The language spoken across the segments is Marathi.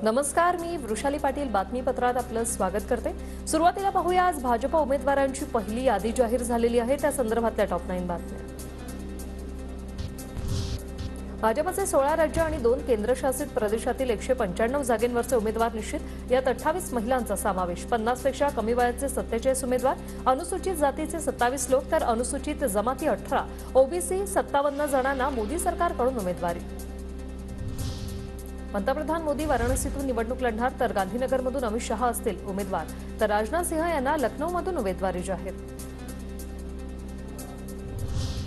नमस्कार, मी वृषाली पाटील बातमीपत्रात आपलं स्वागत करते। सुरुवातीला पाहूया आज भाजप उमेदवारांची पहिली यादी जाहीर झालेली आहे त्या संदर्भातल्या टॉप 9 बातम्या। भाजपचे 16 राज्य आणि 2 केंद्रशासित प्रदेशातील 195 जागेंवरचे उमेदवार निश्चित। यात 28 महिलांचा समावेश, 50 पेक्षा कमी वयाचे 47 उमेदवार, अनुसूचित जातीचे 27 लोक तर अनुसूचित जमाती 18, ओबीसी 57 जणांना मोदी सरकारकडून उमेदवारी। पंतप्रधान मोदी वाराणसीतून निवडणूक लढणार तर गांधीनगरमधून अमित शहा असतील उमेदवार, तर राजनाथ सिंह यांना लखनौमधून उमेदवारी जाहीर।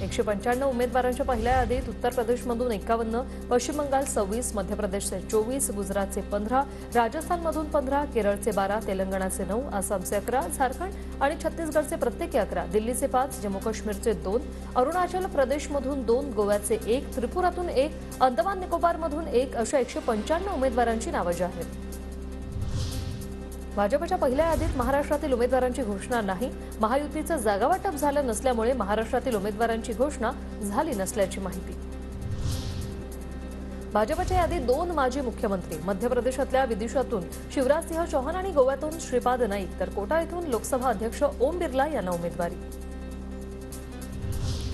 195 उमेदवारांच्या पहिल्या यादीत उत्तर प्रदेशमधून 51, पश्चिम बंगाल 26, मध्य प्रदेशचे 24, गुजरातचे 15, राजस्थानमधून 15, केरळचे 12, तेलंगणाचे 9, आसामचे 11, झारखंड आणि छत्तीसगडचे प्रत्येकी 11, दिल्लीचे 5, जम्मू काश्मीरचे 2, अरुणाचल प्रदेशमधून 2, गोव्याचे 1, त्रिपुरातून 1, अंदमान निकोबारमधून 1 अशा 195 उमेदवारांची नावे जाहीर। भाजपच्या पहिल्या यादीत महाराष्ट्रातील उमेदवारांची घोषणा नाही। महायुतीचं जागावाटप झालं नसल्यामुळे महाराष्ट्रातील उमेदवारांची घोषणा झाली नसल्याची माहिती। भाजपच्या यादीत 2 माजी मुख्यमंत्री, मध्य प्रदेशातल्या विदिशातून शिवराजसिंह चौहान आणि गोव्यातून श्रीपाद नाईक तर कोटा येथून लोकसभा अध्यक्ष ओम बिर्ला यांना उमेदवारी।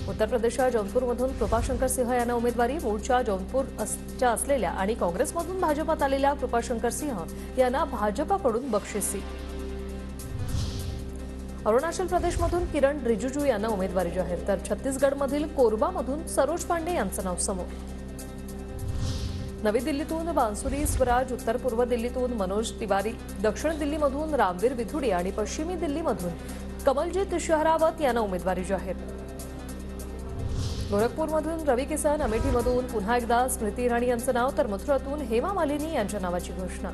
उत्तर प्रदेशच्या जौनपूरमधून कृपाशंकर सिंह यांना उमेदवारी। मूळच्या जौनपूरच्या असलेल्या आणि काँग्रेसमधून भाजपात आलेल्या कृपाशंकर सिंह यांना भाजपाकडून बक्षिसी। अरुणाचल प्रदेशमधून किरण रिजिजू यांना उमेदवारी जाहीर, तर छत्तीसगडमधील कोरबामधून सरोज पांडे यांचं नाव समोर। नवी दिल्लीतून बांसुरी स्वराज, उत्तर पूर्व दिल्लीतून मनोज तिवारी, दक्षिण दिल्लीमधून रामवीर विधुडी आणि पश्चिमी दिल्लीमधून कमलजीत शेहरावत यांना उमेदवारी जाहीर। गोरखपूरमधून रवी किसन, अमेठीमधून पुन्हा एकदा स्मृती इराणी यांचं नाव तर मथुरातून हेमा मालिनी यांच्या नावाची घोषणा।